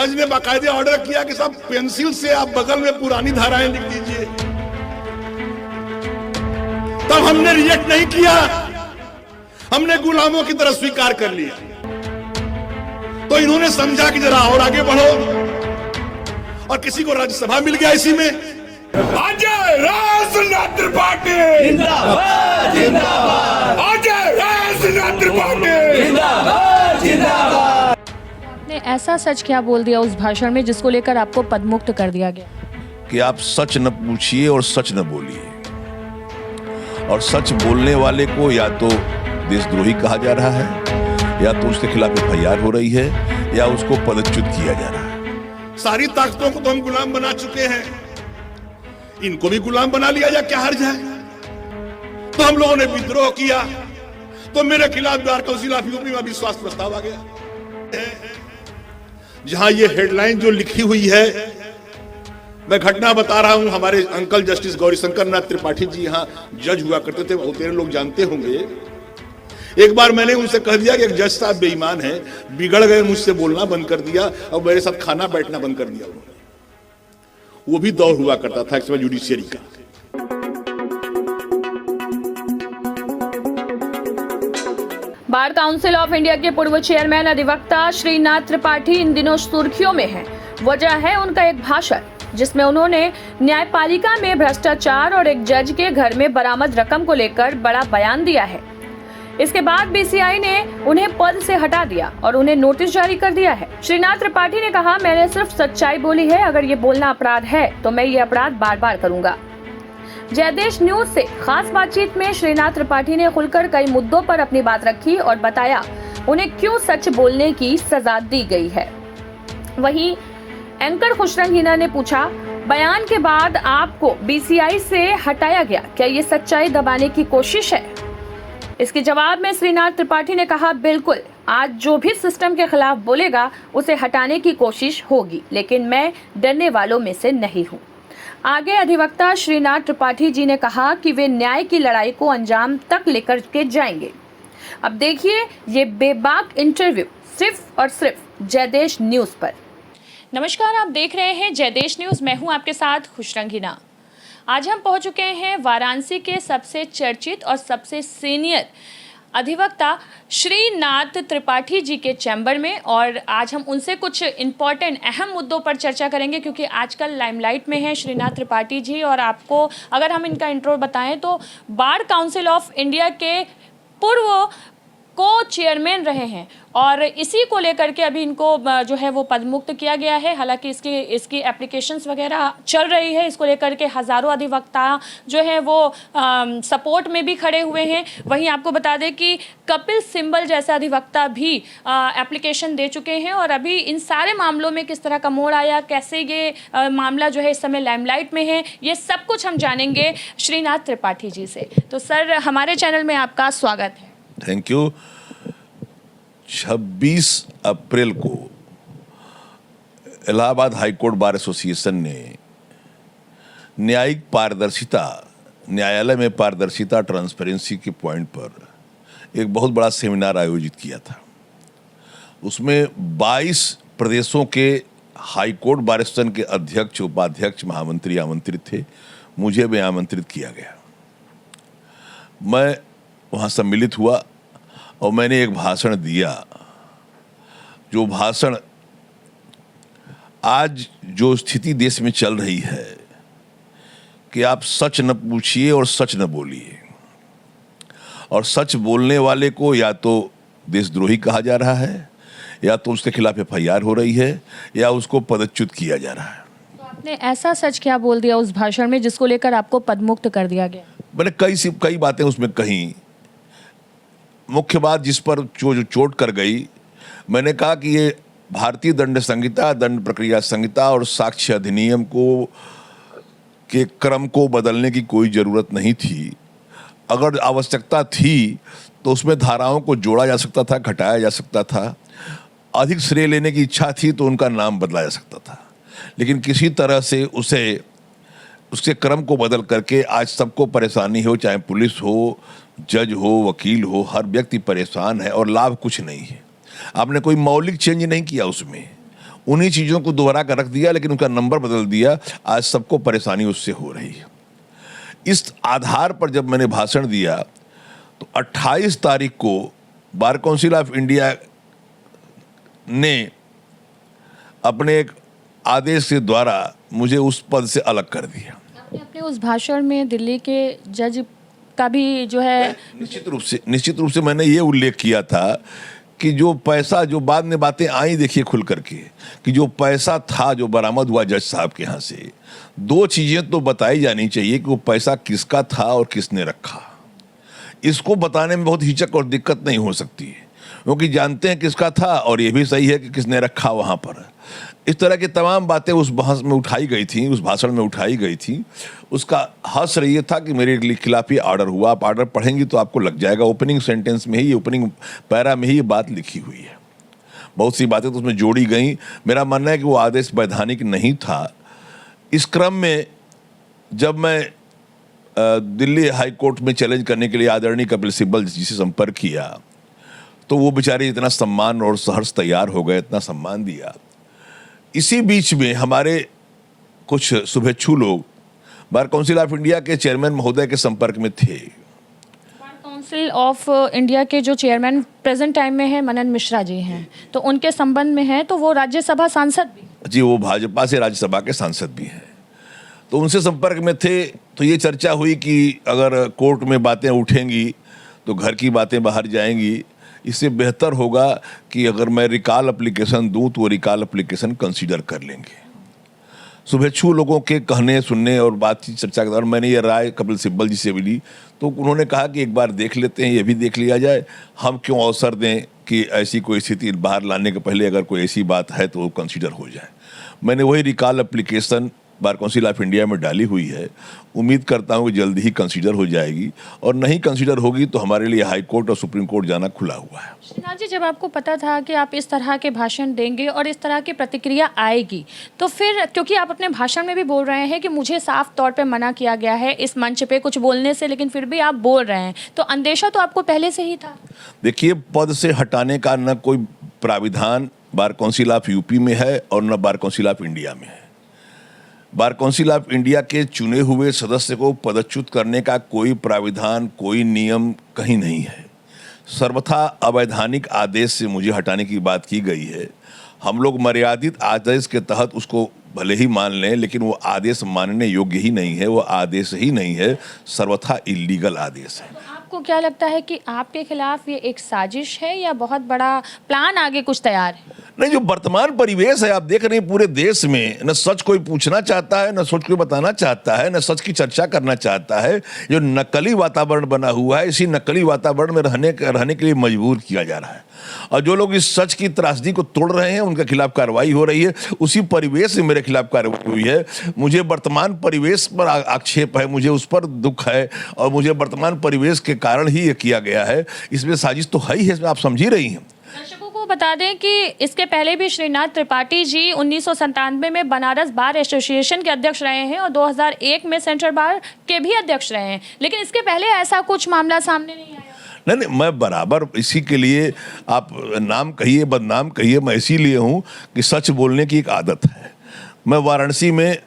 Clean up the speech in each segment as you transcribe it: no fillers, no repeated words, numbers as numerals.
जज ने बाकायदे ऑर्डर किया कि साहब पेंसिल से आप बगल में पुरानी धाराएं लिख दीजिए। तब हमने रिजेक्ट नहीं किया, हमने गुलामों की तरह स्वीकार कर लिया। तो इन्होंने समझा कि जरा और आगे बढ़ो, और किसी को राज्यसभा मिल गया इसी में। अजय राजनाथ त्रिपाठी जिंदाबाद जिंदाबाद, अजय राजनाथ त्रिपाठी जिंदाबाद जिंदाबाद। आपने ऐसा सच क्या बोल दिया उस भाषण में जिसको लेकर आपको पदमुक्त कर दिया गया? कि आप सच न पूछिए और सच न बोलिए, और सच बोलने वाले को या तो देशद्रोही कहा जा रहा है, या तो उसके खिलाफ एफआईआर हो रही है, या उसको पदच्युत किया जा रहा है। सारी ताकतों को तो हम गुलाम बना चुके हैं, इनको भी गुलाम बना लिया जाए, क्या हर्ज है? तो हम लोगों ने विद्रोह किया, तो मेरे खिलाफ बिहार काउंसिल ऑफ यूपी में अविश्वास प्रस्ताव आ गया। जहां ये हेडलाइन जो लिखी हुई है, मैं घटना बता रहा हूं। हमारे अंकल जस्टिस गौरीशंकर नाथ त्रिपाठी जी यहां जज हुआ करते थे, बहुत लोग जानते होंगे। एक बार मैंने उनसे कह दिया कि एक जज साहब बेईमान है, बिगड़ गए, मुझसे बोलना बंद कर दिया और मेरे साथ खाना बैठना बंद कर दिया उन्होंने। वो भी दौर हुआ करता था एक समय जुडिशियरी का। बार काउंसिल ऑफ इंडिया के पूर्व चेयरमैन अधिवक्ता श्रीनाथ त्रिपाठी इन दिनों सुर्खियों में हैं। वजह है उनका एक भाषण जिसमें उन्होंने न्यायपालिका में भ्रष्टाचार और एक जज के घर में बरामद रकम को लेकर बड़ा बयान दिया है। इसके बाद बीसीआई ने उन्हें पद से हटा दिया और उन्हें नोटिस जारी कर दिया है। श्रीनाथ त्रिपाठी ने कहा, मैंने सिर्फ सच्चाई बोली है, अगर ये बोलना अपराध है तो मैं ये अपराध बार बार करूंगा। जयदेश न्यूज से खास बातचीत में श्रीनाथ त्रिपाठी ने खुलकर कई मुद्दों पर अपनी बात रखी और बताया उन्हें क्यों सच बोलने की सजा दी गई है। वहीं एंकर खुशरंग हिना ने पूछा, बयान के बाद आपको बीसीआई से हटाया गया, क्या ये सच्चाई दबाने की कोशिश है? इसके जवाब में श्रीनाथ त्रिपाठी ने कहा, बिल्कुल, आज जो भी सिस्टम के खिलाफ बोलेगा उसे हटाने की कोशिश होगी, लेकिन मैं डरने वालों में से नहीं हूँ। आगे अधिवक्ता श्रीनाथ त्रिपाठी जी ने कहा कि वे न्याय की लड़ाई को अंजाम तक लेकर के जाएंगे। अब देखिए ये बेबाक इंटरव्यू सिर्फ और सिर्फ जयदेश न्यूज पर। नमस्कार, आप देख रहे हैं जयदेश न्यूज, मैं हूं आपके साथ खुशरंग हिना। आज हम पहुंच चुके हैं वाराणसी के सबसे चर्चित और सबसे सीनियर अधिवक्ता श्रीनाथ त्रिपाठी जी के चैम्बर में, और आज हम उनसे कुछ इम्पॉर्टेंट अहम मुद्दों पर चर्चा करेंगे क्योंकि आजकल लाइमलाइट में हैं श्रीनाथ त्रिपाठी जी। और आपको अगर हम इनका इंट्रो बताएं तो बार काउंसिल ऑफ इंडिया के पूर्व को चेयरमैन रहे हैं, और इसी को लेकर के अभी इनको जो है वो पदमुक्त किया गया है। हालांकि इसकी एप्लीकेशंस वगैरह चल रही है, इसको लेकर के हज़ारों अधिवक्ता जो है वो सपोर्ट में भी खड़े हुए हैं। वहीं आपको बता दें कि कपिल सिब्बल जैसे अधिवक्ता भी एप्लीकेशन दे चुके हैं, और अभी इन सारे मामलों में किस तरह का मोड़ आया, कैसे ये मामला जो है इस समय लाइमलाइट में है, ये सब कुछ हम जानेंगे श्रीनाथ त्रिपाठी जी से। तो सर, हमारे चैनल में आपका स्वागत है। Thank you. 26 अप्रैल को इलाहाबाद हाईकोर्ट बार एसोसिएशन ने न्यायिक पारदर्शिता, न्यायालय में पारदर्शिता, ट्रांसपेरेंसी के पॉइंट पर एक बहुत बड़ा सेमिनार आयोजित किया था। उसमें 22 प्रदेशों के हाईकोर्ट बार एसोसिएशन के अध्यक्ष, उपाध्यक्ष, महामंत्री आमंत्रित थे। मुझे भी आमंत्रित किया गया। मैं वहाँ सम्मिलित हुआ और मैंने एक भाषण दिया। जो भाषण, आज जो स्थिति देश में चल रही है कि आप सच न पूछिए और सच न बोलिए, और सच बोलने वाले को या तो देशद्रोही कहा जा रहा है, या तो उसके खिलाफ एफआईआर हो रही है, या उसको पदच्युत किया जा रहा है। तो आपने ऐसा सच क्या बोल दिया उस भाषण में जिसको लेकर आपको पदमुक्त कर दिया गया? मैंने कई बातें उसमें कही। मुख्य बात जिस पर जो चोट कर गई, मैंने कहा कि ये भारतीय दंड संहिता, दंड प्रक्रिया संहिता और साक्ष्य अधिनियम के क्रम को बदलने की कोई ज़रूरत नहीं थी। अगर आवश्यकता थी तो उसमें धाराओं को जोड़ा जा सकता था, घटाया जा सकता था। अधिक श्रेय लेने की इच्छा थी तो उनका नाम बदला जा सकता था, लेकिन किसी तरह से उसके क्रम को बदल करके आज सबको परेशानी हो, चाहे पुलिस हो, जज हो, वकील हो, हर व्यक्ति परेशान है और लाभ कुछ नहीं है। आपने कोई मौलिक चेंज नहीं किया उसमें। उन्हीं चीज़ों को दोहरा कर रख दिया, लेकिन उनका नंबर बदल दिया। आज सबको परेशानी उससे हो रही है। इस आधार पर जब मैंने भाषण दिया तो 28 तारीख को बार काउंसिल ऑफ इंडिया ने अपने एक आदेश के द्वारा मुझे उस पद से अलग कर दिया। आपने अपने उस भाषण में दिल्ली के जज का भी जो है निश्चित रूप से मैंने ये उल्लेख किया था कि जो पैसा, जो बाद में बातें आई देखिए खुल करके, कि जो पैसा था जो बरामद हुआ जज साहब के यहाँ से, दो चीज़ें तो बताई जानी चाहिए कि वो पैसा किसका था और किसने रखा। इसको बताने में बहुत हिचक और दिक्कत नहीं हो सकती है, क्योंकि जानते हैं किसका था और ये भी सही है कि किसने रखा वहाँ पर। इस तरह की तमाम बातें उस बहस में उठाई गई थी, उस भाषण में उठाई गई थी। उसका हश्र ये था कि मेरे खिलाफ ये ऑर्डर हुआ। आप ऑर्डर पढ़ेंगी तो आपको लग जाएगा, ओपनिंग सेंटेंस में ही, ओपनिंग पैरा में ही ये बात लिखी हुई है। बहुत सी बातें तो उसमें जोड़ी गई। मेरा मानना है कि वो आदेश वैधानिक नहीं था। इस क्रम में जब मैं दिल्ली हाई कोर्ट में चैलेंज करने के लिए आदरणीय कपिल सिब्बल जी से संपर्क किया तो वो बेचारे इतना सम्मान और सहर्ष तैयार हो गए, इतना सम्मान दिया। इसी बीच में हमारे कुछ शुभेच्छु लोग बार काउंसिल ऑफ इंडिया के चेयरमैन महोदय के संपर्क में थे। बार काउंसिल ऑफ इंडिया के जो चेयरमैन प्रेजेंट टाइम में है मनन मिश्रा जी हैं, तो उनके संबंध में है, तो वो राज्यसभा सांसद भी जी, वो भाजपा से राज्यसभा के सांसद भी हैं। तो उनसे संपर्क में थे तो ये चर्चा हुई कि अगर कोर्ट में बातें उठेंगी तो घर की बातें बाहर जाएंगी। इससे बेहतर होगा कि अगर मैं रिकॉल एप्लीकेशन दूं तो वो रिकॉल एप्लीकेशन कंसीडर कर लेंगे। शुभेच्छु लोगों के कहने सुनने और बातचीत चर्चा के दौरान मैंने ये राय कपिल सिब्बल जी से भी ली, तो उन्होंने कहा कि एक बार देख लेते हैं, ये भी देख लिया जाए। हम क्यों अवसर दें कि ऐसी कोई स्थिति बाहर लाने के पहले अगर कोई ऐसी बात है तो वो कंसीडर हो जाए। मैंने वही recall application bar council of India में डाली हुई है। उम्मीद करता हूँ कि जल्दी ही कंसीडर हो जाएगी, और नहीं कंसीडर होगी तो हमारे लिए हाई कोर्ट और सुप्रीम कोर्ट जाना खुला हुआ है। श्रीनाथ जी, जब आपको पता था कि आप इस तरह के भाषण देंगे और इस तरह की प्रतिक्रिया आएगी, तो फिर क्योंकि आप अपने भाषण में भी बोल रहे हैं कि मुझे साफ तौर पे मना किया गया है इस मंच पे कुछ बोलने से, लेकिन फिर भी आप बोल रहे हैं, तो अंदेशा तो आपको पहले से ही था। देखिए, पद से हटाने का न कोई प्राविधान बार काउंसिल ऑफ यूपी में है और न बार काउंसिल ऑफ इंडिया में है। बार काउंसिल ऑफ इंडिया के चुने हुए सदस्य को पदच्युत करने का कोई प्राविधान, कोई नियम कहीं नहीं है। सर्वथा अवैधानिक आदेश से मुझे हटाने की बात की गई है। हम लोग मर्यादित आदेश के तहत उसको भले ही मान लें, लेकिन वो आदेश मानने योग्य ही नहीं है, वो आदेश ही नहीं है, सर्वथा इल्लीगल आदेश है। तो आपको क्या लगता है कि आपके खिलाफ ये एक साजिश है या बहुत बड़ा प्लान आगे कुछ तैयार है? नहीं, जो वर्तमान परिवेश है आप देख रहे हैं पूरे देश में, न सच कोई पूछना चाहता है, न सच कोई बताना चाहता है, न सच की चर्चा करना चाहता है। जो नकली वातावरण बना हुआ है, इसी नकली वातावरण में रहने के लिए मजबूर किया जा रहा है। और जो लोग इस सच की त्रासदी को तोड़ रहे हैं उनके खिलाफ कार्रवाई हो रही है। उसी परिवेश से मेरे खिलाफ कार्रवाई हुई है। मुझे वर्तमान परिवेश पर आक्षेप है, मुझे उस पर दुख है, और मुझे वर्तमान परिवेश के कारण ही ये किया गया है। इसमें साजिश तो है ही है, इसमें आप समझ ही रही हैं। दर्शकों को बता दें कि इसके पहले भी श्रीनाथ त्रिपाठी जी 1997 में बनारस बार एसोसिएशन के अध्यक्ष रहे हैं और 2001 में सेंट्रल बार के भी अध्यक्ष रहे हैं, लेकिन इसके पहले ऐसा कुछ मामला सामने नहीं आया। नहीं, मैं बराबर इसी के लिए, आप नाम कहिए बदनाम कहिए, मैं इसीलिए हूँ कि सच बोलने की एक आदत है। मैं वाराणसी में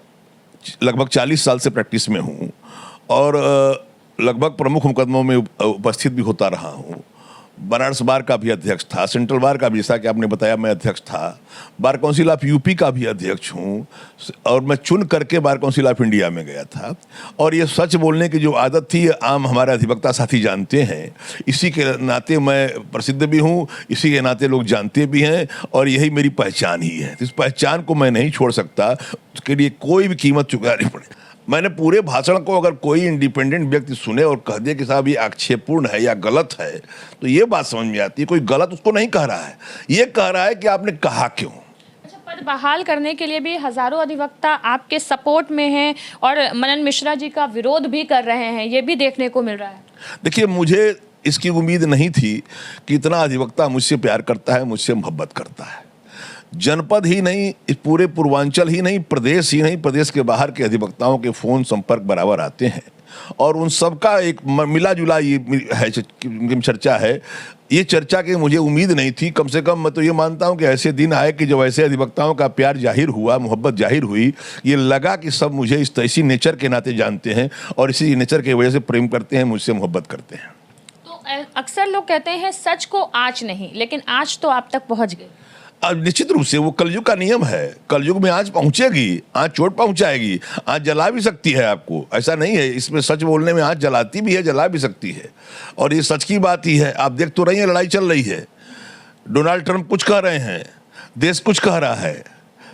लगभग 40 साल से प्रैक्टिस में हूँ और लगभग प्रमुख मुकदमों में उपस्थित भी होता रहा हूँ। बनारस बार का भी अध्यक्ष था, सेंट्रल बार का भी, जैसा कि आपने बताया, मैं अध्यक्ष था। बार काउंसिल ऑफ यूपी का भी अध्यक्ष हूँ, और मैं चुन करके बार काउंसिल ऑफ इंडिया में गया था। और ये सच बोलने की जो आदत थी, आम हमारे अधिवक्ता साथी जानते हैं। इसी के नाते मैं प्रसिद्ध भी हूँ, इसी के नाते लोग जानते भी हैं, और यही मेरी पहचान ही है। इस पहचान को मैं नहीं छोड़ सकता, उसके लिए कोई भी कीमत चुकानी पड़े। मैंने पूरे भाषण को अगर कोई इंडिपेंडेंट व्यक्ति सुने और कह दे कि साहब ये आक्षेपपूर्ण है या गलत है, तो ये बात समझ में आती है। कोई गलत उसको नहीं कह रहा है, ये कह रहा है कि आपने कहा क्यों। अच्छा, पद बहाल करने के लिए भी हजारों अधिवक्ता आपके सपोर्ट में हैं और मनन मिश्रा जी का विरोध भी कर रहे हैं, ये भी देखने को मिल रहा है। देखिए, मुझे इसकी उम्मीद नहीं थी कि इतना अधिवक्ता मुझसे प्यार करता है, मुझसे मोहब्बत करता है। जनपद ही नहीं, इस पूरे पूर्वांचल ही नहीं, प्रदेश ही नहीं, प्रदेश के बाहर के अधिवक्ताओं के फोन संपर्क बराबर आते हैं और उन सबका एक मिला जुला ये है चर्चा है। ये चर्चा की मुझे उम्मीद नहीं थी। कम से कम मैं तो ये मानता हूं कि ऐसे दिन आए कि जब ऐसे अधिवक्ताओं का प्यार जाहिर हुआ, मोहब्बत जाहिर हुई, ये लगा कि सब मुझे इसी नेचर के नाते जानते हैं और इसी नेचर की वजह से प्रेम करते हैं, मुझसे मोहब्बत करते हैं। तो अक्सर लोग कहते हैं सच को आँच नहीं, लेकिन आँच तो आप तक पहुंच गई। अब निश्चित रूप से वो कलयुग का नियम है। कलयुग में आँच पहुंचेगी, आँच चोट पहुंचाएगी, आँच जला भी सकती है आपको, ऐसा नहीं है। इसमें सच बोलने में आँच जलाती भी है, जला भी सकती है और ये सच की बात ही है। आप देख तो रही हैं, लड़ाई चल रही है। डोनाल्ड ट्रंप कुछ कह रहे हैं, देश कुछ कह रहा है।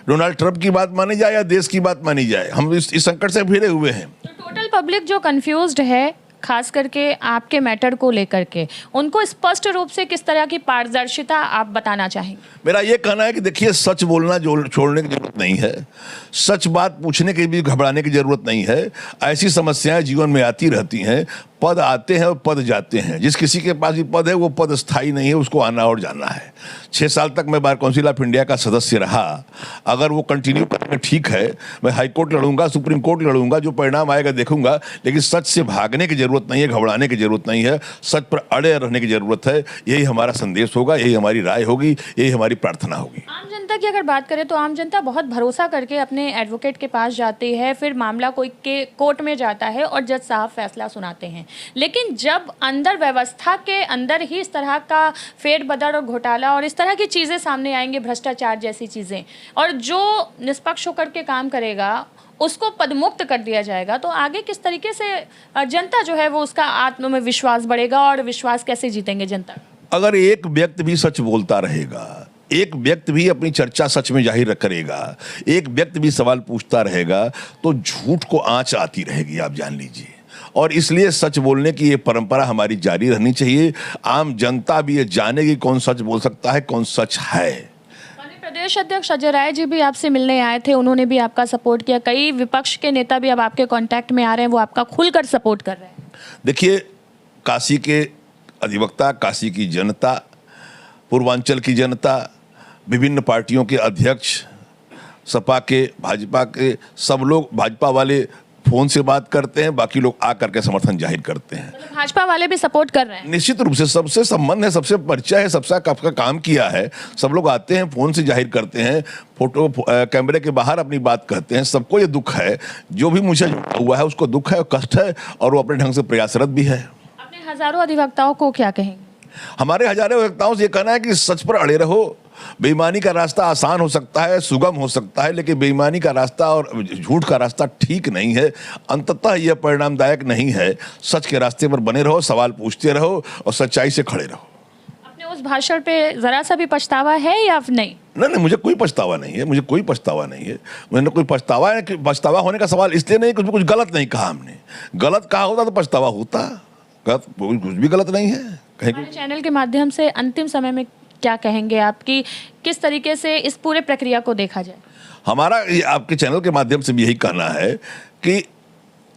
डोनाल्ड ट्रंप की बात मानी जाए या देश की बात मानी जाए, हम इस संकट से घिरे हुए हैं। तो टोटल पब्लिक जो कंफ्यूज्ड है खास करके आपके मैटर को लेकर के, उनको स्पष्ट रूप से किस तरह की पारदर्शिता आप बताना चाहेंगे? मेरा ये कहना है कि देखिए, सच बोलना छोड़ने की जरूरत नहीं है, सच बात पूछने के भी घबराने की जरूरत नहीं है। ऐसी समस्याएं जीवन में आती रहती हैं, पद आते हैं और पद जाते हैं। जिस किसी के पास भी पद है वो पद स्थायी नहीं है, उसको आना और जाना है। 6 साल तक मैं बार काउंसिल ऑफ इंडिया का सदस्य रहा, अगर वो कंटिन्यू करना ठीक है, मैं हाई कोर्ट लड़ूंगा, सुप्रीम कोर्ट लड़ूंगा, जो परिणाम आएगा देखूंगा, लेकिन सच से भागने की जरूरत नहीं है, घबराने की जरूरत नहीं है, सच पर अड़े रहने की जरूरत है। यही हमारा संदेश होगा, यही हमारी राय होगी, यही हमारी प्रार्थना होगी। आम जनता की अगर बात करें तो आम जनता बहुत भरोसा करके अपने एडवोकेट के पास जाती है, फिर मामला कोई के कोर्ट में जाता है और जज साहब फैसला सुनाते हैं। लेकिन जब अंदर व्यवस्था के अंदर ही इस तरह का फेरबदल और घोटाला और इस तरह की चीज़ें सामने आएंगी, भ्रष्टाचार जैसी चीज़ें, और जो निष्पक्ष होकर के काम करेगा उसको पदमुक्त कर दिया जाएगा, तो आगे किस तरीके से जनता जो है वो उसका आत्म में विश्वास बढ़ेगा और विश्वास कैसे जीतेंगे जनता? अगर एक व्यक्ति भी सच बोलता रहेगा, एक व्यक्ति भी अपनी चर्चा सच में जाहिर करेगा, एक व्यक्ति भी सवाल पूछता रहेगा, तो झूठ को आंच आती रहेगी, आप जान लीजिए। और इसलिए सच बोलने की ये परंपरा हमारी जारी रहनी चाहिए। आम जनता भी ये जानेगी कौन सच बोल सकता है, कौन सच है। प्रदेश अध्यक्ष अजय राय जी भी आपसे मिलने आए थे, उन्होंने भी आपका सपोर्ट किया। कई विपक्ष के नेता भी अब आपके कांटेक्ट में आ रहे हैं, वो आपका खुलकर सपोर्ट कर रहे हैं। देखिए, काशी के अधिवक्ता, काशी की जनता, पूर्वांचल की जनता, विभिन्न पार्टियों के अध्यक्ष, सपा के, भाजपा के, सब लोग, भाजपा वाले फोन से बात करते हैं, बाकी लोग आकर के समर्थन जाहिर करते हैं। मतलब भाजपा वाले भी सपोर्ट कर रहे हैं? निश्चित रूप से, सबसे संबंध है, सबसे परिचय है, सबसे आपका काम किया है, सब लोग आते हैं, फोन से जाहिर करते हैं, फोटो कैमरे के बाहर अपनी बात कहते हैं। सबको ये दुख है, जो भी मुझे हुआ है उसको दुख है, कष्ट है, और वो अपने ढंग से प्रयासरत भी है। अपने हजारों अधिवक्ताओं को क्या कहेंगे? हमारे हजारों अधिवक्ताओं से ये कहना है कि सच पर अड़े रहो। बेईमानी का रास्ता आसान हो सकता है, सुगम हो सकता है, लेकिन बेईमानी का रास्ता और झूठ का रास्ता ठीक नहीं है, अंततः यह परिणामदायक नहीं है। सच के रास्ते पर बने रहो, सवाल पूछते रहो और सच्चाई से खड़े रहो। अपने उस भाषण पे जरा सा भी पछतावा है या नहीं? नहीं, मुझे कोई पछतावा नहीं है, मुझे कोई पछतावा नहीं है। मैंने कोई पछतावा है कि पछतावा होने का सवाल इसलिए नहीं, कुछ गलत नहीं कहा हमने। गलत कहा होता तो पछतावा होता, कुछ भी गलत नहीं है। हमारे चैनल के माध्यम से अंतिम समय में क्या कहेंगे आप कि किस तरीके से इस पूरे प्रक्रिया को देखा जाए? हमारा आपके चैनल के माध्यम से भी यही कहना है कि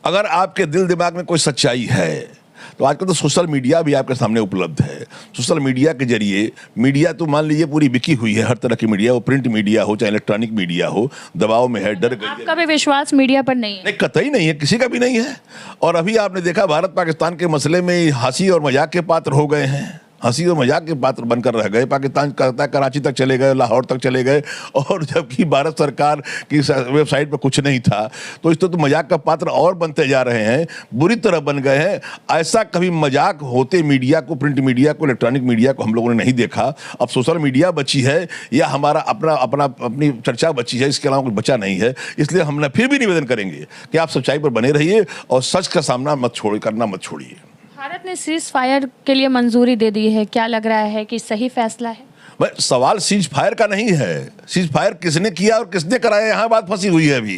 अगर आपके दिल दिमाग में कोई सच्चाई है तो आजकल तो सोशल मीडिया भी आपके सामने उपलब्ध है। सोशल मीडिया के जरिए, मीडिया तो मान लीजिए पूरी बिकी हुई है, हर तरह की मीडिया हो, प्रिंट मीडिया हो चाहे इलेक्ट्रॉनिक मीडिया हो, दबाव में है, डर गई है। आपका भी विश्वास मीडिया पर नहीं है? नहीं, कतई नहीं है, किसी का भी नहीं है। और अभी आपने देखा भारत पाकिस्तान के मसले में हंसी और मजाक के पात्र हो गए हैं, हंसी और मजाक के पात्र बनकर रह गए। पाकिस्तान कहता है कराची तक चले गए, लाहौर तक चले गए, और जबकि भारत सरकार की वेबसाइट पर कुछ नहीं था। तो इस तो मजाक का पात्र और बनते जा रहे हैं, बुरी तरह बन गए हैं। ऐसा कभी मजाक होते मीडिया को, प्रिंट मीडिया को, इलेक्ट्रॉनिक मीडिया को हम लोगों ने नहीं देखा। अब सोशल मीडिया बची है या हमारा अपनी चर्चा बची है, इसके अलावा कुछ बचा नहीं है। इसलिए हम फिर भी निवेदन करेंगे कि आप सच्चाई पर बने रहिए और सच का सामना मत छोड़िए। भारत ने सीज फायर के लिए मंजूरी दे दी है, क्या लग रहा है कि सही फैसला है? भाई, सवाल सीज फायर का नहीं है। सीज फायर किसने किया और किसने कराया, यहाँ बात फंसी हुई है। अभी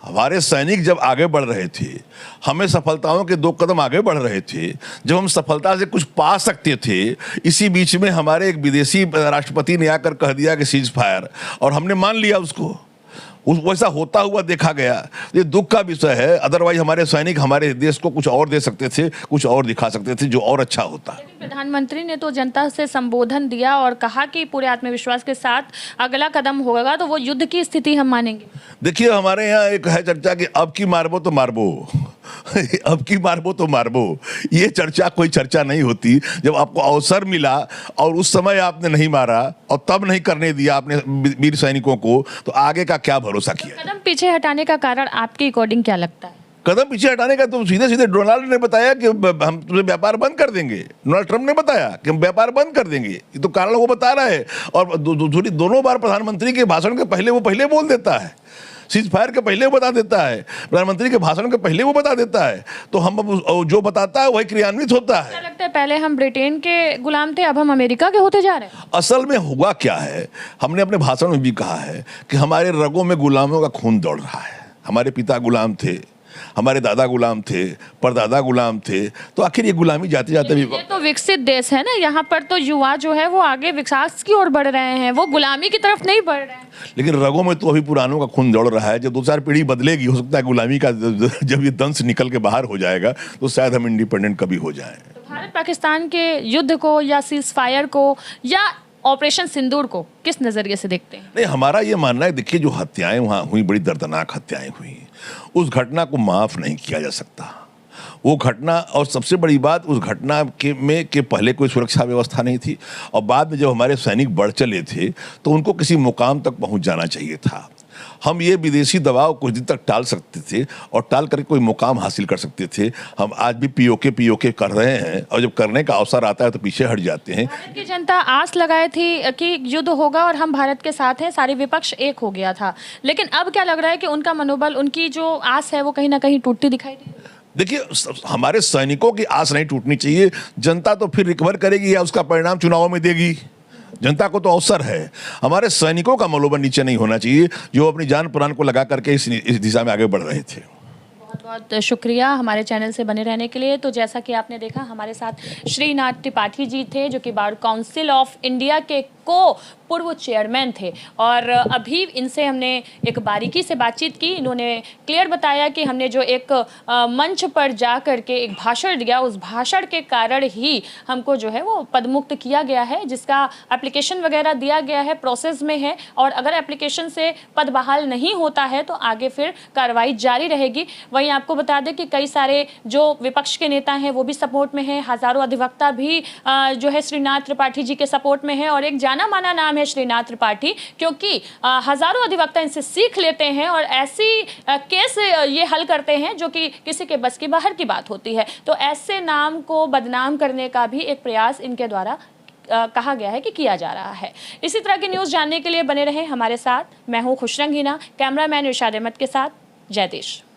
हमारे सैनिक जब आगे बढ़ रहे थे, हमें सफलताओं के 2 कदम आगे बढ़ रहे थे, जब हम सफलता से कुछ पा सकते थे, इसी बीच में हमारे एक विदेशी राष्ट्रपति ने आकर कह दिया कि सीज फायर, और हमने मान लिया उसको। वैसा होता हुआ देखा गया। ये दुख का विषय है। अदरवाइज हमारे सैनिक हमारे देश को कुछ और दे सकते थे, कुछ और दिखा सकते थे जो और अच्छा होता। प्रधानमंत्री ने तो जनता से संबोधन दिया और कहा कि पूरे आत्मविश्वास के साथ अगला कदम होगा तो वो युद्ध की स्थिति हम मानेंगे। देखिए, हमारे यहाँ एक है चर्चा कि अब की मारबो तो मारबो अब की मारबो तो मारबो। ये चर्चा कोई चर्चा नहीं होती। जब आपको अवसर मिला और उस समय आपने नहीं मारा और तब नहीं करने दिया आपने वीर सैनिकों को, तो आगे का क्या भरोसा किया। कदम पीछे हटाने का कारण आपके अकॉर्डिंग क्या लगता है? कदम पीछे हटाने का तो सीधे सीधे डोनाल्ड ने बताया कि हम तुम्हें व्यापार बंद कर देंगे। डोनाल्ड ट्रंप ने बताया कि हम व्यापार बंद कर देंगे। ये तो कारण वो बता रहा है। और दोनों बार प्रधानमंत्री के भाषण के पहले वो पहले बोल देता है, सीज फायर के पहले वो बता देता है, प्रधानमंत्री के भाषण के पहले वो बता देता है। तो हम जो बताता है वही क्रियान्वित होता है। क्या लगता है पहले हम ब्रिटेन के गुलाम थे, अब हम अमेरिका के होते जा रहे हैं? असल में हुआ क्या है, हमने अपने भाषण में भी कहा है कि हमारे रगों में गुलामों का खून दौड़ रहा है। हमारे पिता गुलाम थे, हमारे दादा गुलाम थे, परदादा गुलाम थे, तो आखिर ये गुलामी जाते जाते भी। ये तो विकसित देश है ना, यहाँ पर तो युवा जो है वो आगे विकास की ओर बढ़ रहे हैं, वो गुलामी की तरफ नहीं बढ़ रहे हैं। लेकिन रगों में तो अभी पुरानों का खून दौड़ रहा है। जब 2-4 पीढ़ी बदलेगी, हो सकता है गुलामी का जब ये दंश निकल के बाहर हो जाएगा तो शायद हम इंडिपेंडेंट कभी हो जाएं। तो भारत पाकिस्तान के युद्ध को या सीज फायर को या ऑपरेशन सिंदूर को किस नजरिए से देखते हैं? नहीं, हमारा ये मानना है, देखिए जो हत्याएं वहां हुई, बड़ी दर्दनाक हत्याएं हुई, उस घटना को माफ नहीं किया जा सकता। वो घटना, और सबसे बड़ी बात, उस घटना के पहले कोई सुरक्षा व्यवस्था नहीं थी, और बाद में जब हमारे सैनिक बढ़ चले थे तो उनको किसी मुकाम तक पहुंच जाना चाहिए था। हम ये विदेशी दबाव कुछ दिन तक टाल सकते थे और टाल करके कोई मुकाम हासिल कर सकते थे। हम आज भी पीओके कर रहे हैं, और जब करने का अवसर आता है तो पीछे हट जाते हैं। भारत की जनता आस लगाई थी कि युद्ध होगा और हम भारत के साथ हैं, सारे विपक्ष एक हो गया था, लेकिन अब क्या लग रहा है कि उनका मनोबल, उनकी जो आस है वो कहीं ना कहीं टूटती दिखाई दे रही है। देखिए, हमारे सैनिकों की आस नहीं टूटनी चाहिए। जनता तो फिर रिकवर करेगी या उसका परिणाम चुनावों में देगी। जनता को तो अवसर है। हमारे सैनिकों का मनोबल नीचे नहीं होना चाहिए, जो अपनी जान प्राण को लगा करके इस दिशा में आगे बढ़ रहे थे। बहुत बहुत शुक्रिया हमारे चैनल से बने रहने के लिए। तो जैसा कि आपने देखा, हमारे साथ श्रीनाथ त्रिपाठी जी थे, जो कि बार काउंसिल ऑफ इंडिया के पूर्व चेयरमैन थे, और अभी इनसे हमने एक बारीकी से बातचीत की। इन्होंने क्लियर बताया कि हमने जो एक मंच पर जा करके एक भाषण दिया, उस भाषण के कारण ही हमको जो है वो पदमुक्त किया गया है, जिसका एप्लीकेशन वगैरह दिया गया है, प्रोसेस में है, और अगर एप्लीकेशन से पद बहाल नहीं होता है तो आगे फिर कार्रवाई जारी रहेगी। वहीं आपको बता दें कि कई सारे जो विपक्ष के नेता हैं वो भी सपोर्ट में हैं, हज़ारों अधिवक्ता भी जो है श्रीनाथ त्रिपाठी जी के सपोर्ट में हैं, और एक जाना माना नाम है श्रीनाथ त्रिपाठी, क्योंकि हजारों अधिवक्ता इनसे सीख लेते हैं और ऐसी केस ये हल करते हैं जो कि किसी के बस की बाहर की बात होती है। तो ऐसे नाम को बदनाम करने का भी एक प्रयास इनके द्वारा कहा गया है कि किया जा रहा है। इसी तरह की न्यूज़ जानने के लिए बने रहें हमारे साथ। मैं हूं खुशरंग हिना, कैमरामैन इरशाद अहमद के साथ। जय देश।